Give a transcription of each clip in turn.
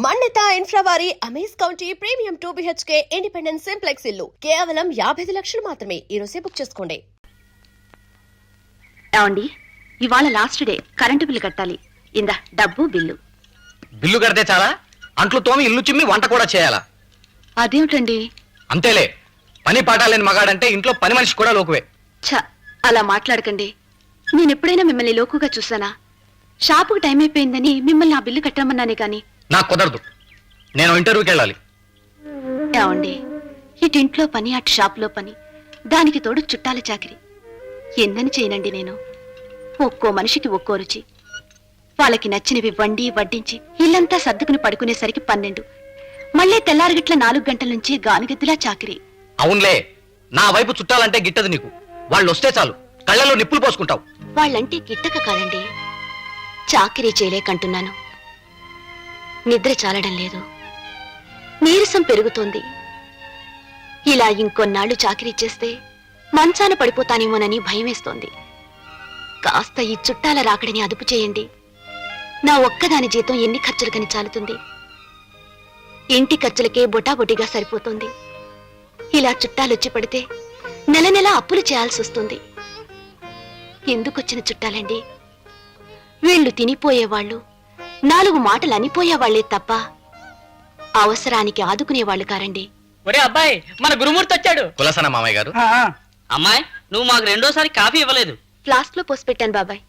మన్నిత infra వారి amaze county premium 2 BHK independent simplex ఇల్లు కేవలం 55 లక్షలు మాత్రమే. ఈ రోజే బుక్ చేసుకోండి. ఏమండి, ఇవాళ లాస్ట్ డే, కరెంటు బిల్లు కట్టాలి. ఇందా డబ్బు బిల్లు. బిల్లు కడితే చాలా? అంట్లు తోమి ఇల్లు చిమ్మి వంట కూడా చేయాలా? అదేమిటండి? అంతేలే, పని పాటాలేని మగాడంటే ఇంట్లో పని మనిషి కూడా లోకువే. ఛ, అలా మాట్లాడకండి. నేనెప్పుడైనా మిమ్మల్ని లోకుగా చూసానా? షాపుకు టైం అయిపోయిందని మిమ్మల్ని ఆ బిల్లు కట్టమన్నానే గాని. నాకు కుదరదు, నేను ఇంటర్వ్యూకి వెళ్ళాలి. ఏమండి, ఇటు ఇంట్లో పని, అటు షాపులో పని, దానికి తోడు చుట్టాల చాకిరి. ఎన్నని చేయనండి నేను. ఒక్కో మనిషికి ఒక్కో రుచి. వాళ్ళకి నచ్చినవి వండి వడ్డించి ఇల్లంతా సర్దుకుని పడుకునేసరికి 12. మళ్ళీ తెల్లారగిట్ల 4 గంటల నుంచి గానుగెద్దులా చాకిరి. అవునులే, నా వైపు చుట్టాలంటే గిట్టదు నీకు. వాళ్ళు వస్తే చాలు కళ్ళలో నిప్పులు పోసుకుంటావు. వాళ్ళంటే గిట్టక కాదండి, చాకిరీ చేయలేకంటున్నాను. నిద్ర చాలడం లేదు, నీరసం పెరుగుతోంది. ఇలా ఇంకొన్నాళ్లు చాకిరీ చేస్తే మంచాన పడిపోతానేమోనని భయమేస్తోంది. కాస్త ఈ చుట్టాల రాకడిని అదుపు చేయండి. నా ఒక్కదాని జీతం ఎన్ని ఖర్చులకని చాలుతుంది? ఇంటి ఖర్చులకే బొటాబొటిగా సరిపోతుంది. ఇలా చుట్టాలొచ్చి పడితే నెల నెల అప్పులు చేయాల్సి వస్తుంది. ఎందుకొచ్చిన చుట్టాలండి? వీళ్లు తినిపోయేవాళ్ళు, 4 మాటలు అనిపోయేవాళ్లే తప్ప అవసరానికి ఆదుకునేవాళ్లు కారండి. ఒరే అబ్బాయి, మన గురుమూర్తి వచ్చాడు. కులసన మామయ్య గారు. అమ్మాయి, నువ్వు మాకు రెండోసారి కాఫీ ఇవ్వలేదు. ఫ్లాస్క్ లో పోసి పెట్టాను బాబాయ్.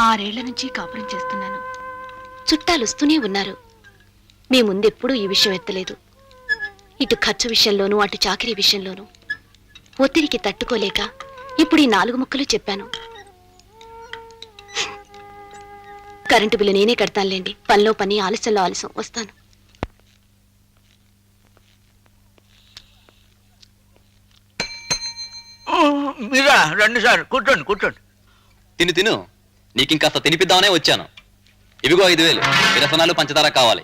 6 ఏళ్ల నుంచి కాపురం చేస్తున్నాను. చుట్టాలు వస్తూనే ఉన్నారు. మీ ముందెప్పుడూ ఈ విషయం ఎత్తలేదు. ఇటు ఖర్చు విషయంలోనూ అటు చాకిరీ విషయంలోనూ ఒత్తిడికి తట్టుకోలేక ఇప్పుడు ఈ 4 ముక్కలు చెప్పాను. కరెంటు బిల్లు నేనే కడతానులేండి. పనిలో పని, ఆలస్యంలో ఆలస్యం. వస్తాను. మీరా రండి సార్, కూర్చోండి కూర్చోండి. తిను నీకింకాస్త తినిపిద్దామనే వచ్చాను. ఇవిగో 5,000 విరసనాలు పంచదార కావాలి.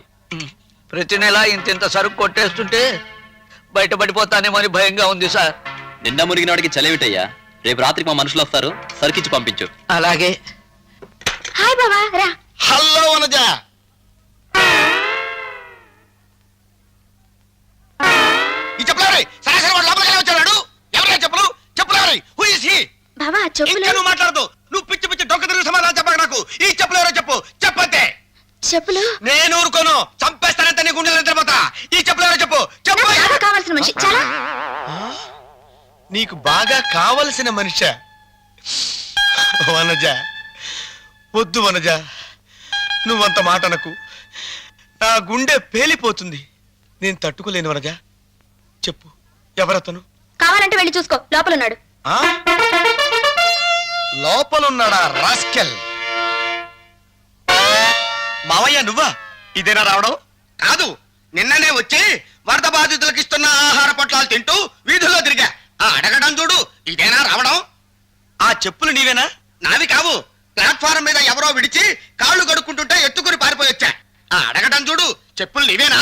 ప్రతి నెల ఇంత సరుకు కొట్టేస్తుంటే బయటపడిపోతానేమో అని భయంగా ఉంది సార్. నిండా మురిగినవాడికి చలేవిటయ్యా. రేపు రాత్రికి మా మనుషులు వస్తారు, సరుకిచ్చి పంపించు. అలాగే. హాయ్ బాబా, రా. హలో వనజ. ఈ చెప్పులు సరాసరి వాడు లోపలికి వచ్చాడు. ఎవరైనా చెప్పులు చెప్పులు ఎవరై? Who is he? బాబా చెప్పులు. నువ్వు మాట్లాడదు. నువ్వు పిచ్చి పిచ్చి డొక్క తిరిగి సమాధానం చెప్పక నాకు. ఈ చెప్పులు ఎవరో చెప్పు. చెప్పంతే. చెప్పులు నేను ఊరుకోను. చంపేస్తానంటే నీ గుండెలు నిద్రపోతా. ఈ చెప్పులు ఎవరో చెప్పు. చెప్పు. కావాల్సిన మనిషి. చాలా నీకు బాగా కావలసిన మనిషి వనజ. వద్దు వనజ, నువ్వంత మాట అనకు. నా గుండె పేలిపోతుంది. నేను తట్టుకోలేను వనజ. చెప్పు, ఎవరతను? కావాలంటే వెళ్ళి చూసుకో, లోపలున్నాడు. లోపలున్నాడా రాస్కెల్? మావయ్య నువ్వా? ఇదేనా రావడం? కాదు, నిన్ననే వచ్చి వరద బాధితులకు ఇస్తున్న ఆహార పొట్లాలు తింటూ వీధుల్లో తిరిగా. అడగడం చూడు, ఇదేనా రావడం? ఆ చెప్పులు నీవేనా? నావి కావు. ప్లాట్ఫారం మీద ఎవరో విడిచి కాళ్ళు గడుక్కుంటుంటే ఎత్తుకుని పారిపోయి వచ్చా. అడగడం చూడు, చెప్పులు నీవేనా?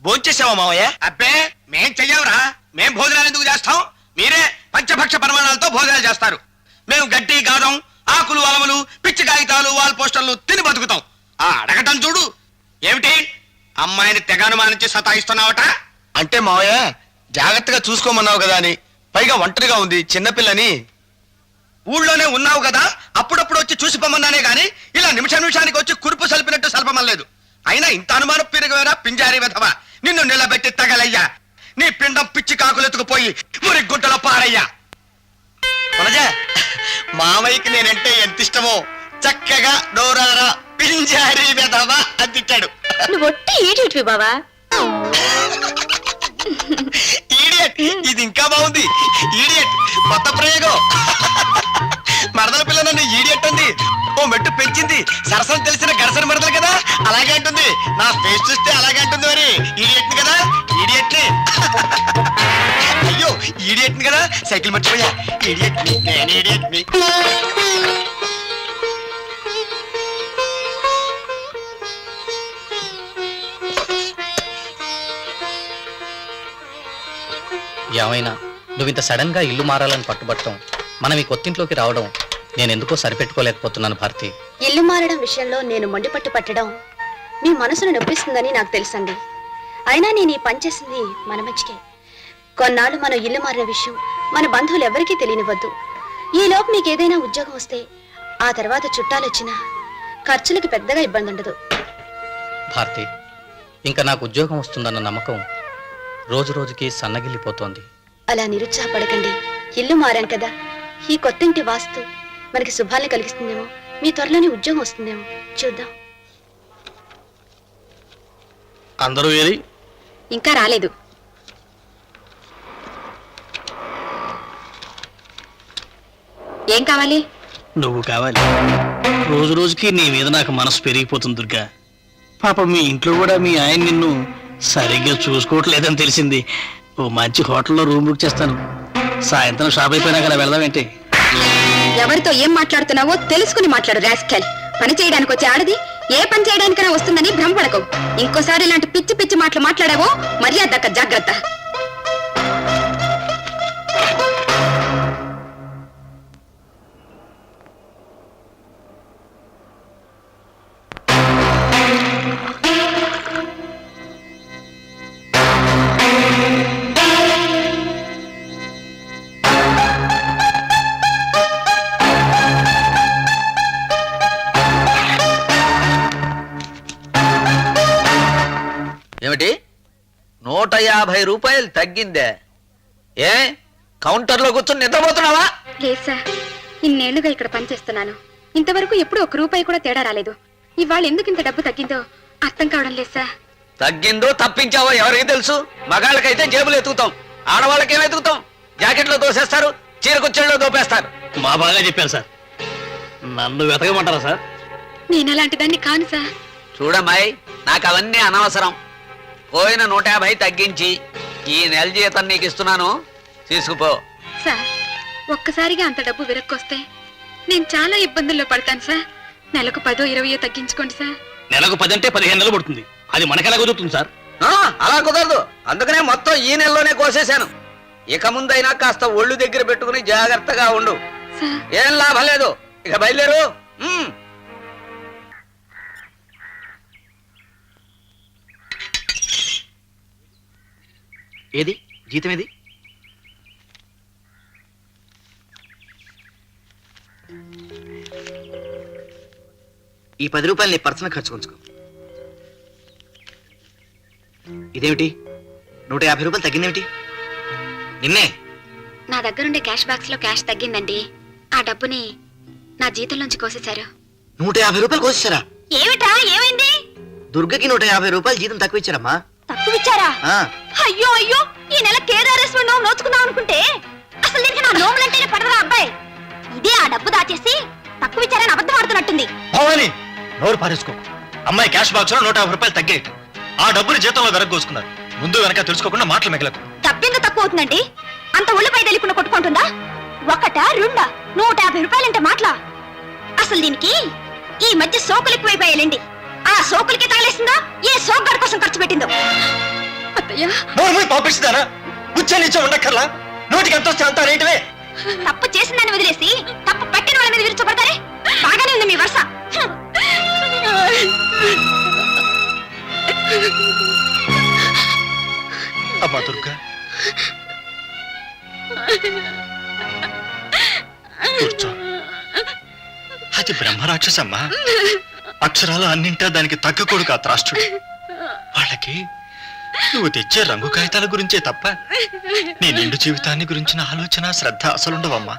భోంచేసావా మావయ్య? అబ్బే, మేం చెయ్యవురా. మేం భోజనాలు ఎందుకు చేస్తాం? మీరే పంచభక్ష పరిమాణాలతో భోజనాలు చేస్తారు. మేము గడ్డి గాదం, ఆకులు అలములు, పిచ్చి కాగితాలు, వాల్ పోస్టర్లు తిని బతుకుతాం. అడగటం చూడు. ఏమిటి, అమ్మాయిని తెగానుమానించి సతాయిస్తున్నావట? అంటే మావయ్య జాగ్రత్తగా చూసుకోమన్నావు కదా అని. పైగా ఒంటరిగా ఉంది, చిన్నపిల్లని. ఊళ్ళోనే ఉన్నావు కదా, అప్పుడప్పుడు వచ్చి చూసిపోమన్నానే గాని ఇలా నిమిషానికి వచ్చి కురుపు సలిపినట్టు సలపమలేదు. అయినా ఇంత అనుమానం పెరిగిపోయినా పింజారి వెధవా. నిన్ను నిలబెట్టి తగలయ్యా. నీ పిండం పిచ్చి కాకులెత్తుకుపోయి మురి గుంటలో పారయ్యా. మావయ్యకి నేనంటే ఎంత ఇష్టమో. చక్కగా డోరారా పింజారి వెధవా అని తిట్టాడు. నువ్వు ఒట్టి ఈడియట్వి బావా. ఈడియట్, ఇది ఇంకా బాగుంది. ఈడియట్ కొత్త ప్రయోగం. మరదల పిల్ల నన్ను ఈడియట్ అంది. ఓ మెట్టు పెంచింది. సరసన తెలిసిన గరసన మరదలు కదా, అలాగే అంటుంది. నా ఫేస్ చూస్తే అలాగే అంటుంది. మరి ఈడియట్ కదా, ఈడియట్ ని. అయ్యో, ఈడియట్ కదా, సైకిల్ మర్చిపోయా. ఈడియట్ ని, నేను ఈడియట్ ని. ఏమైనా నువ్వింత సడన్ గా ఇల్లు మారాలని పట్టుబట్టడం, మనం ఈ కొత్తింట్లోకి రావడం నేనెందుకో సరిపెట్టుకోలేకపోతున్నాను భారతి. ఇల్లు మారడం విషయంలో నేను మొండిపట్టు పట్టడం మీ మనసును నొప్పిస్తుందని నాకు తెలుసండి. అయినా నేను ఈ పని చేసింది మన మంచికే. కొన్నాళ్ళు మనం ఇల్లు మారిన విషయం మన బంధువులు ఎవరికీ తెలియనివ్వద్దు. ఈలోపు మీకు ఏదైనా ఉద్యోగం వస్తే ఆ తర్వాత చుట్టాలు వచ్చినా ఖర్చులకి పెద్దగా ఇబ్బంది ఉండదు. భారతి, ఇంకా నాకు ఉద్యోగం వస్తుందన్న నమ్మకం రోజు రోజుకి సన్నగిల్లిపోతోంది. అలా నిరుత్సాహపడకండి. ఇల్లు మారాం కదా, ఈ కొత్తింటి వాస్తు మనకి శుభాన్ని కలిగిస్తుందేమో. మీ త్వరలోనే ఉద్యోగం వస్తుందేమో, చూద్దాం. అందరూ ఏరి ఇంకా రాలేదు. ఏం కావాలి? నువ్వు కావాలి. రోజు రోజుకి నీ మీద నాకు మనసు పెరిగిపోతుంది దుర్గా. పాప మీ ఇంట్లో కూడా మీ ఆయన నిన్ను సరిగ్గా చూసుకోవట్లేదని తెలిసింది. ఓ మంచి హోటల్లో రూమ్ బుక్ చేస్తాను. సాయంత్రం షాప్ అయిపోయినాక అలా వెళ్దామేంటి? ఎవరితో ఏం మాట్లాడుతున్నావో తెలుసుకుని మాట్లాడు రాస్కెల్. పని చేయడానికి వచ్చే ఆడది ఏ పని చేయడానికైనా వస్తుందని భ్రమపడకు. ఇంకోసారి ఇలాంటి పిచ్చి పిచ్చి మాటలు మాట్లాడావో మర్యాద దక్క, జాగ్రత్త. ఏమిటి 150 రూపాయలు తగ్గిందే? ఏ కౌంటర్లో కూర్చొని నిద్రపోతున్నావా? లేదు సార్, ఇన్నేళ్లుగా ఇక్కడ పనిచేస్తున్నాను. ఇంతవరకు ఎప్పుడు 1 రూపాయి కూడా తేడా రాలేదు. ఇవాళ ఎందుకు ఇంత డబ్బు తగ్గిందో అర్థం కావడం లేదు సార్. తగ్గిందో తప్పించావో ఎవరికి తెలుసు? మగాళ్ళకైతే జేబులు ఎత్తుకుతాం, ఆడవాళ్ళకి ఏం ఎత్తుకుతాం? జాకెట్లో దోసేస్తారు, చీరకుచ్చెల్లో దోపేస్తారు. మా బాగా చెప్పారు సార్. నన్ను వెతకమంటారా సార్? నేను అలాంటి దాన్ని కాను సార్. చూడమ్మాయి, నాకు అవన్నీ అనవసరం. పోయిన 150 తగ్గించి ఈ నెల జీతం నీకు ఇస్తున్నాను, తీసుకుపో. సార్, ఒక్కసారిగా అంత డబ్బు విరక్కొస్తే నేను చాలా ఇబ్బందుల్లో పడతాను సార్. నెలకు 10, 20 తగ్గించుకోండి సార్. నెలకు 10 అంటే 15 నెలలు పడుతుంది. అది మనకెలా కుదురుతుంది సార్? అలా కుదరదు. అందుకనే మొత్తం ఈ నెలలోనే కోసేశాను. ఇక ముందైనా కాస్త ఒళ్ళు దగ్గర పెట్టుకుని జాగ్రత్తగా ఉండు. సార్, ఏం లాభం లేదు. ఇక బయలుదేరు. ఏది జీతం ఏది? ఈ 10 రూపాయలు నీ పర్సనల్ ఖర్చు ఉంచుకో. ఇదేమిటి 150 రూపాయలు తగ్గిందేమిటి? నిన్నే నా దగ్గరుండే క్యాష్ బాక్స్ లో క్యాష్ తగ్గిందండి. ఆ డబ్బుని నా జీతంలోంచి కోసేశారు. 150 రూపాయలు కోసేశారా? ఏమిటా, ఏమైంది? దుర్గకి 150 రూపాయలు జీతం తక్కువ ఇచ్చారమ్మా. తక్కువ ఇచ్చారా? ఆ, అయ్యో అయ్యో, ఈ నెల కేదారేశ్వర నోము నోచుకుందాం అనుకుంటే అసలు దీనికి నా నోములంటేనే పడరా అబ్బాయి. ఇదే ఆ డబ్బు దాచేసి తక్కువ ఇచ్చారని అబద్ధం ఆడుతున్నట్టుంది. భవాని, నోరు పారేసుకో. అమ్మాయి క్యాష్ బాక్స్ లో 150 రూపాయలు తగ్గాయి. ఆ డబ్బుని జీతంలో వెరగోసుకున్నారు. ముందు వెనక తెలుసుకోకుండా మాటలు మిగలకు. డబ్బెందుకు తక్కువ అవుతుందండి? అంత ఉల్లిపై తెలియకుండా కొట్టుకుంటుందా? 1, 2, 150 రూపాయలంటే మాటలా? అసలు దీనికి ఈ మధ్య సోకులు ఎక్కువైపోయాయండి. ఆ సోకులకి తగలేసిందా, ఏ సోగ్గాడి కోసం ఖర్చు పెట్టిందో? అత్తయ్యా, నోరు పాపిస్తారా? ఉచ్చనిచ్చే ఉండక్కర్లా. నోటికి ఎంత వస్తే అంత రేటువే. తప్పు చేసిందని వదిలేసి తప్పు పెట్టిన వాళ్ళ మీద విరుచబడతారే. బాగానే ఉంది మీ వరుస. అమ్మా దుర్గా, కూర్చో. అది బ్రహ్మరాక్షసమ్మా. అక్షరాలు అన్నింటా దానికి తగ్గకూడు కా త్రాష్ట్రుడు. వాళ్ళకి నువ్వు తెచ్చే రంగు కాగితాల గురించే తప్ప నీ నిండు జీవితాన్ని గురించిన ఆలోచన, శ్రద్ధ అసలుండవమ్మా.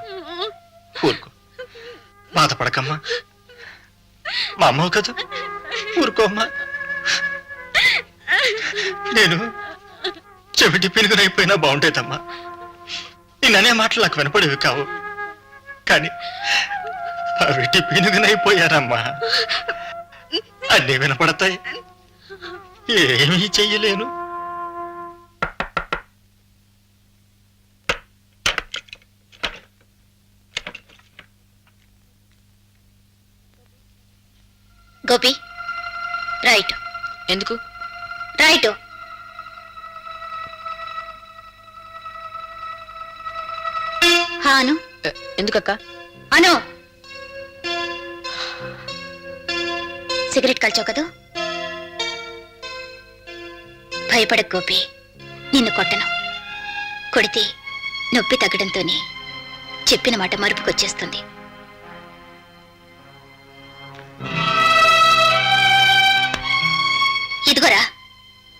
ఊరుకో, బాధపడకమ్మా. మా అమ్మవు కదా, ఊరుకోమ్మా. నేను చెవిటి పినుగునైపోయినా బాగుంటేదమ్మా. నేననే మాటలు నాకు వినపడేవి కావు, కానీ అవిటి పినుగునైపోయారమ్మా. అన్నీ వినపడతాయి, ఏమీ చెయ్యలేను. గోపి, రైట్. ఎందుకు? రైట్. ఎందుకక్క? అను. సిగరెట్ కాల్చావు కదూ? భయపడ గోపి, నిన్ను కొట్టను. కొడితే నొప్పి తగ్గడంతోనే చెప్పిన మాట మరుపుకొచ్చేస్తుంది. ఇదిగోరా,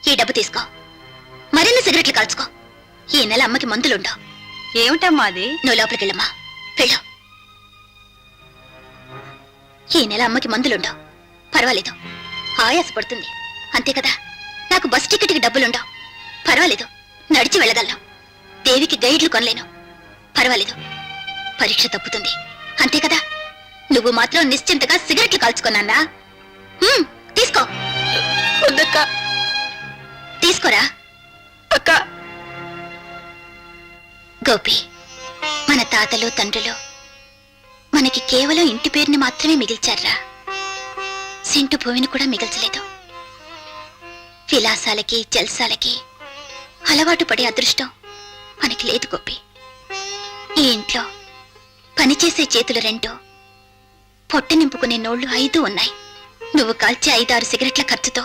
ఈ డబ్బు తీసుకో. మరిన్ని సిగరెట్లు కాల్చుకో. ఈ నెల అమ్మకి మందులుండవు. ఏమిటమ్మా అది? నువ్వు లోపలికి వెళ్ళమ్మా, వెళ్ళు. ఈ నెల అమ్మకి మందులుండవు. పర్వాలేదు, ఆయాస పడుతుంది అంతే కదా. నాకు బస్ టికెట్కి డబ్బులుండవు. పర్వాలేదు, నడిచి వెళ్ళగలను. దేవికి గైడ్లు కొనలేను. పర్వాలేదు, పరీక్ష తప్పుతుంది అంతే కదా. నువ్వు మాత్రం నిశ్చింతగా సిగరెట్లు కాల్చుకున్నా. తీసుకో. వద్దక్క. తీసుకోరా అక్క. గోపి, మన తాతలు తండ్రులు మనకి కేవలం ఇంటి పేరుని మాత్రమే మిగిల్చారా. సెంటు భూమిని కూడా మిగల్చలేదు. విలాసాలకి జల్సాలకి అలవాటు పడే అదృష్టం మనకి లేదు గోపి. ఈ ఇంట్లో పనిచేసే చేతులు 2, పొట్ట నింపుకునే నోళ్లు 5 ఉన్నాయి. నువ్వు కాల్చే 5-6 సిగరెట్ల ఖర్చుతో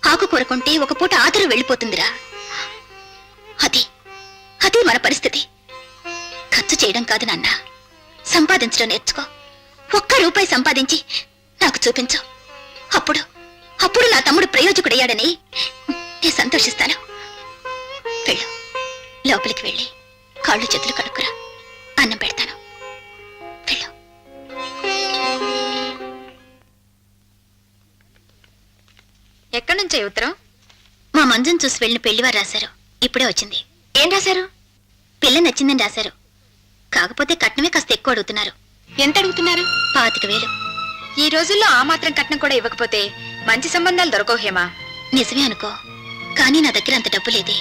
ఆకుకూర కొంటే ఒక పూట ఆదరు వెళ్ళిపోతుందిరా. అది మన పరిస్థితి. ఖర్చు చేయడం కాదు నాన్న, సంపాదించడం నేర్చుకో. 1 రూపాయి సంపాదించి నాకు చూపించు. అప్పుడు నా తమ్ముడు ప్రయోజకుడయ్యాడని నేను సంతోషిస్తాను. వెళ్ళు, లోపలికి వెళ్ళి కాళ్ళు చేతులు కడుక్కురా. అన్నం పెడతాను. వెళ్ళు. ఎక్కడి నుంచే ఉత్తరం? మా మంజుని చూసి వెళ్ళిన పెళ్లివారు రాశారు. ఇప్పుడే వచ్చింది. ఏం రాశారు? పిల్ల నచ్చిందని రాశారు. కాకపోతే కట్నమే కాస్త ఎక్కువ అడుగుతున్నారు. ఎంత అడుగుతున్నారు? 25,000. ఈ రోజుల్లో ఆ మాత్రం కట్నం కూడా ఇవ్వకపోతే మంచి సంబంధాలు దొరకవు హేమా. నిజమే అనుకో, కానీ నా దగ్గర అంత డబ్బు లేదే.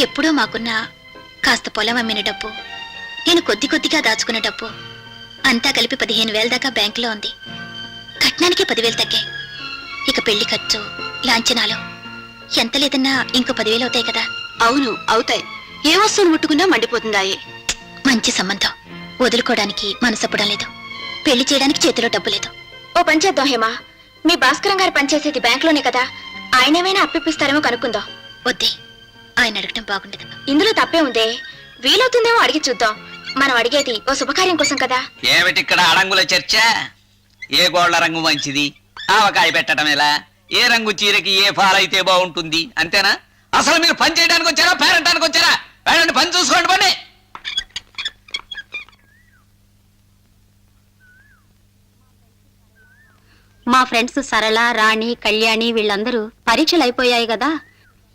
ఎప్పుడో మాకున్న కాస్త పొలం అమ్మిన డబ్బు, నేను కొద్దిగా దాచుకున్న డబ్బు అంతా కలిపి 15,000 దాకా బ్యాంకులో ఉంది. కట్నానికి 10,000 తగ్గాయి. ఇక పెళ్లి ఖర్చు, లాంఛనాలు ఎంత లేదన్నా ఇంకో 10,000 అవుతాయి కదా. అవును, అవుతాయి. ఏ వస్తువును ముట్టుకున్నా మండిపోతుందాయి. మంచి సంబంధం వదులుకోవడానికి మనసప్పడం లేదు. పెళ్లి చేయడానికి చేతిలో డబ్బు లేదు. ఓ పని చేద్దాం హేమా, మీ భాస్కరం గారు పనిచేసేది బ్యాంకులోనే కదా, ఆయనేమైనా అప్పిస్తారేమో కనుక్కుందాం. వద్దే, ఆయన అడగటం బాగుండదు. ఇందులో తప్పే ఉందే, వీలవుతుందేమో అడిగి చూద్దాం. మనం అడిగేది ఓ శుభకార్యం కోసం కదా. ఏమిటి ఇక్కడ అడంగుల చర్చ? ఏ గోళ్ల రంగు మంచిది, ఆవకాయ పెట్టడం ఎలా, ఏ రంగు చీరకి ఏ ఫాలైతే బాగుంటుంది, అంతేనా? అసలు మీరు పని చేయడానికి వచ్చారా, పేరంటానికి వచ్చారా? వెళ్ళండి, పని చూసుకోండి. పని. మా ఫ్రెండ్స్ సరళ, రాణి, కళ్యాణి వీళ్ళందరూ పరీక్షలు అయిపోయాయి కదా,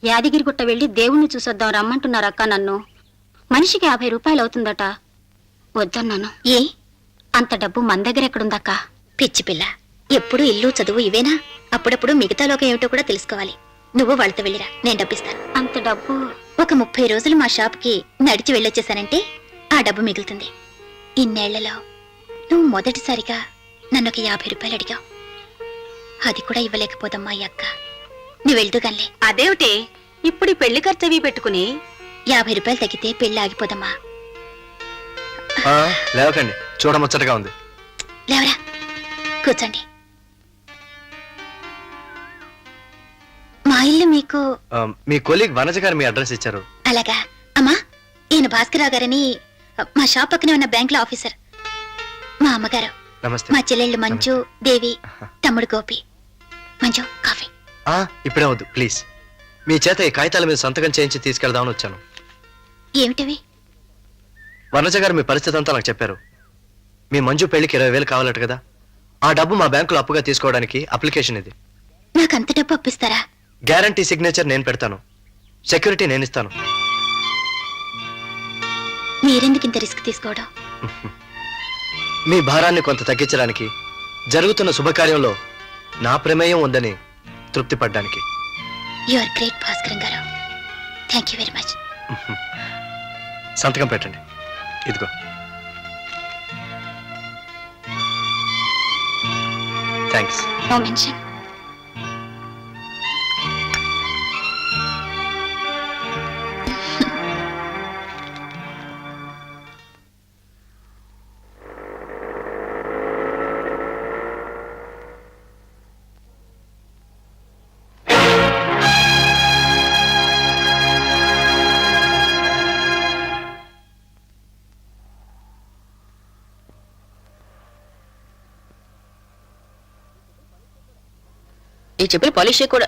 యాదగిరిగుట్ట వెళ్లి దేవుణ్ణి చూసొద్దాం రమ్మంటున్నారు అక్క. నన్ను మనిషికి 50 రూపాయలు అవుతుందట. వద్దన్నాను. ఏ అంత డబ్బు మన దగ్గర ఎక్కడుందక్క? పిచ్చి పిల్ల, ఎప్పుడు ఇల్లు చదువు ఇవేనా? అప్పుడప్పుడు మిగతా లోకం ఏమిటో కూడా తెలుసుకోవాలి. నువ్వు వాళ్ళతో వెళ్ళిరా, నేను డబ్బిస్తాను. అంత డబ్బు? ఒక 30 రోజులు మా షాప్కి నడిచి వెళ్ళొచ్చేసానంటే ఆ డబ్బు మిగులుతుంది. ఇన్నేళ్లలో నువ్వు మొదటిసారిగా నన్ను ఒక 50 రూపాయలు అడిగావు. అది కూడా ఇవ్వలేకపోదమ్మా ఈ అక్క. నువ్వు వెళ్దుగాన్లే. అదేమిటి ఇప్పుడు ఈ పెళ్లి ఖర్చు అవి పెట్టుకుని 50 రూపాయలు తగ్గితే పెళ్లి ఆగిపోదమ్మా. లేవకండి, చూడముచ్చటగా ఉంది. లేవరా, కూర్చోండి. మా ఇల్లు మీకు మీ కొలీగ్ వనజ గారు మీ అడ్రస్ ఇచ్చారు. అలాగా అమ్మా, ఈయన భాస్కరరావు గారని మా షాప్ పక్కనే ఉన్న బ్యాంక్ లో ఆఫీసర్. మా అమ్మగారు. నమస్తే. మా చెల్లెళ్ళు మంజు, దేవి, తమ్ముడు గోపి. మంజు, కాఫీ. ఇప్పుడే వద్దు ప్లీజ్. మీ చేత ఈ కాగితాల మీద సంతకం చేయించి తీసుకెళ్దామని వచ్చాను. ఏమిటవి? వనజ గారు మీ పరిస్థితి అంతా నాకు చెప్పారు. మీ మంజు పెళ్లికి 20,000 కావాలట కదా, ఆ డబ్బు మా బ్యాంకులో అప్పుగా తీసుకోవడానికి అప్లికేషన్ ఇది. నాకంత డబ్బు అప్పిస్తారా? గ్యారంటీ సిగ్నేచర్ నేను పెడతాను, సెక్యూరిటీ నేను ఇస్తాను. మీరెందుకు ఇంత రిస్క్ తీసుకోవడం? మీ భారాన్ని కొంత తగ్గించడానికి, జరుగుతున్న శుభకార్యంలో నా ప్రమేయం ఉందని తృప్తి పడ్డానికి. యు ఆర్ గ్రేట్ భాస్కరం గారు. Thank you very much. సంతకం పెట్టండి. ఇదిగో. థ్యాంక్స్. No mention. ఈ చెప్పులు పాలిష్ కూడా.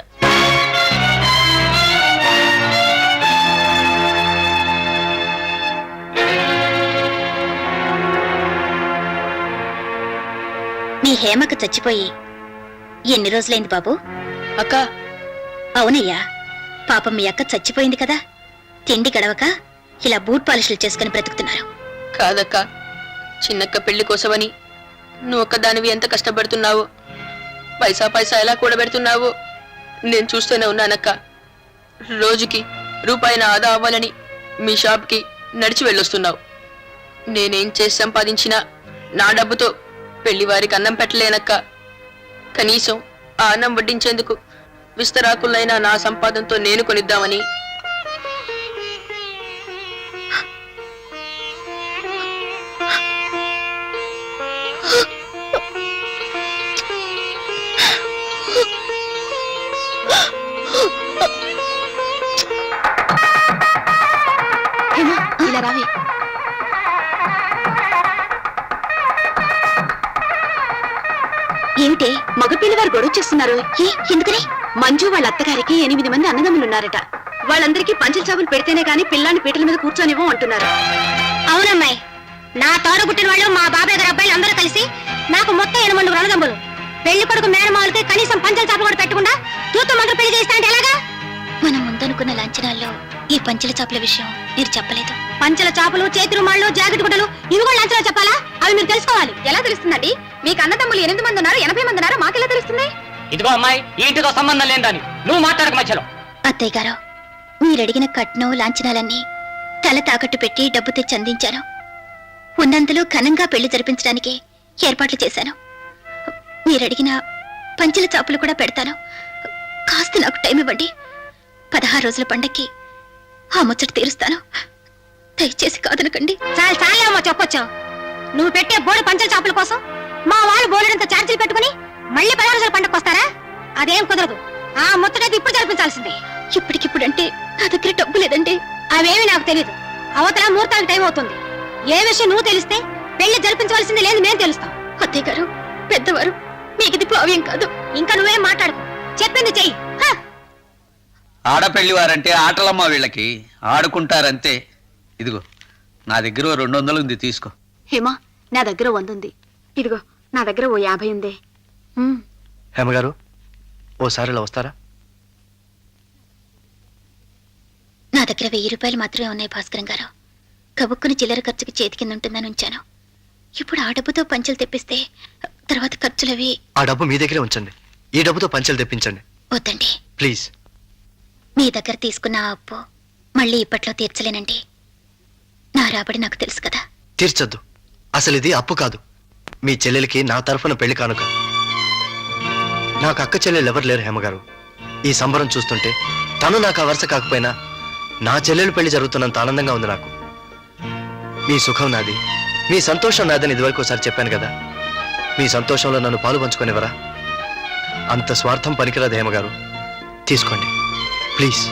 మీ హేమక చచ్చిపోయి ఎన్ని రోజులైంది బాబు? అక్క, అవునయ్యా, పాపం మీ అక్క చచ్చిపోయింది కదా, తిండి గడవక ఇలా బూట్ పాలిష్లు చేసుకుని బ్రతుకుతున్నారు. కాదక్క, చిన్నక్క పెళ్లి కోసమని నువ్వు ఒక్కదానివి ఎంత కష్టపడుతున్నావు, పైసా పైసా ఎలా కూడబెడుతున్నావు నేను చూస్తూనే ఉన్నానక్క. రోజుకి రూపాయిన ఆదా అవ్వాలని మీ షాప్కి నడిచి వెళ్ళొస్తున్నావు. నేనేం చేసి సంపాదించినా నా డబ్బుతో పెళ్లి వారికి అన్నం పెట్టలేనక్క. కనీసం ఆ అన్నం వడ్డించేందుకు విస్తరాకులైనా నా సంపాదనతో నేను కొనిద్దామని. ఇలా రావి. ఏమిటే మగపిల్లి వారు గొడవ చేస్తున్నారు. ఎందుకని? మంజు వాళ్ళ అత్తగారికి 8 మంది అన్నదమ్ములున్నారట. వాళ్ళందరికీ పంచల చాపులు పెడితేనే గాని పిల్లాన్ని పీటల మీద కూర్చొనివ్వం అంటున్నారు. అవునమ్మాయి, నా తోడబుట్టిన వాళ్ళు మా బాబాయ్ గారి అబ్బాయిలు అందరూ కలిసి నాకు మొత్తం 8 మంది అన్నదమ్ములు. పెళ్లి కొడుకు మేనమాలకి కనీసం పంచల చాపలు కూడా పెట్టకుండా తూతు మంత్రం పెళ్లి చేస్తా అంటే ఎలాగా? మనం ముందనుకున్న లాంఛనాల్లో ఈ పంచల చాపల విషయం మీరు చెప్పలేదు. పంచల చాపలు, చేతి రుమాళ్ళు, జాకెట్ గుడ్డలు ఇవి కూడా లాంఛనాలు చెప్పాలా? అవి మీరు తెలుసుకోవాలి. ఎలా తెలుస్తుందండి? మీకు అన్నదమ్ములు 8 మంది ఉన్నారు, 80 మంది ఉన్నారు, మాకెలా తెలుస్తుంది? ఇదిగో అమ్మాయి, ఈ ఇంటితో సంబంధం లేదని నువ్వు మాట్లాడక మధ్యలో. అత్తయ్య గారు, మీరడిగిన కట్నం లాంఛనాలన్నీ తల తాకట్టు పెట్టి డబ్బు తెచ్చి అందించాను. ఉన్నంతలో ఘనంగా పెళ్లి జరిపించడానికి ఏర్పాట్లు చేశాను. మీరడిగిన పంచల చాపులు కూడా పెడతాను. కాస్త నాకు టైం ఇవ్వండి. 16 రోజుల పండక్కి ఆ ముచ్చట తీరుస్తాను. దయచేసి కాదనకండి. చాలేమో చెప్పొచ్చు. నువ్వు పెట్టే బోర్డు పంచల చాపుల కోసం మా వాళ్ళు బోర్డంత ఛార్జీలు పెట్టుకుని మళ్ళీ 16 రోజుల పండగకు వస్తారా? అదేం కుదరదు. ఆ ముచ్చటైతే ఇప్పుడు జరిపించాల్సిందే. ఇప్పటికిప్పుడంటే నా దగ్గర డబ్బు లేదండి. అవేమి నాకు తెలియదు. అవతల ముహూర్తానికి టైం అవుతుంది. ఏ విషయం నువ్వు తెలిస్తే పెళ్లి జరిపించవలసింది లేదు నేను తెలుస్తాం. అత్తయ్య గారు, పెద్దవారు, మీకు ఇది భావ్యం కాదు. ఇంకా నువ్వేం మాట్లాడుకో, చెప్పింది చెయ్యి. ఆడపెళ్లి వారంటే ఆటలమ్మ, వీళ్ళకి ఆడుకుంటారంతే. ఇదిగో నా దగ్గర 200 ఉంది, తీసుకో. హేమా, నా దగ్గర 100 ఉంది. ఇదిగో నా దగ్గర 50 ఉంది. హేమగారు, ఓసారి ఇలా వస్తారా? నా దగ్గర 1000 రూపాయలు మాత్రమే ఉన్నాయి భాస్కరం గారు. కబుక్కుని చిల్లర ఖర్చుకి చేతి కింద ఉంటుందని ఉంచాను. ఇప్పుడు ఆ డబ్బుతో పంచలు తెప్పిస్తే తర్వాత ఖర్చులవి. ఆ డబ్బు మీ దగ్గరే ఉంచండి. ఈ డబ్బుతో పంచలు తెప్పించండి. వద్దండి, ప్లీజ్. మీ దగ్గర తీసుకున్న ఆ అప్పు మళ్ళీ ఇప్పట్లో తీర్చలేనండి. నా రాబడి నాకు తెలుసు కదా. తీర్చొద్దు. అసలు ఇది అప్పు కాదు, మీ చెల్లెలికి నా తరఫున పెళ్లి కానుక. నాకు అక్క చెల్లెలు ఎవరు లేరు హేమగారు. ఈ సంబరం చూస్తుంటే తను నాకు ఆ వరుస కాకపోయినా నా చెల్లెలు పెళ్లి జరుగుతున్నంత ఆనందంగా ఉంది నాకు. మీ సుఖం నాది, మీ సంతోషం నాదని ఇదివరకు ఒకసారి చెప్పాను కదా. మీ సంతోషంలో నన్ను పాలు పంచుకొనివరా? అంత స్వార్థం పనికిరాదు హేమగారు. తీసుకోండి ప్లీజ్.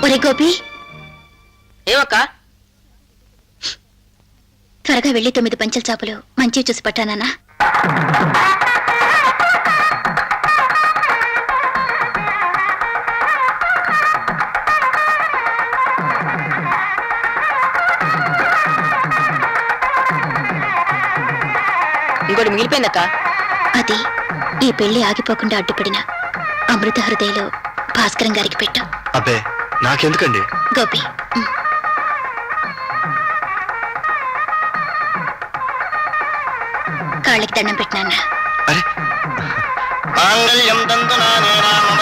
ఒరే గోపి, ఏమక్క? త్వరగా వెళ్ళి 9 పంచల చాపలు మంచివి చూసి పట్టానా? ఇంకోటి మిగిలిపోయిందక్క. అది ఈ పెళ్లి ఆగిపోకుండా అడ్డుపడిన అమృత హృదయలో భాస్కరం గారికి పెట్టు. అబ్బే, నాకెందుకండి? గోపి, కాళ్ళకి దండం పెట్టినా. అరే, మాంగళ్యం తంతునా నేరామం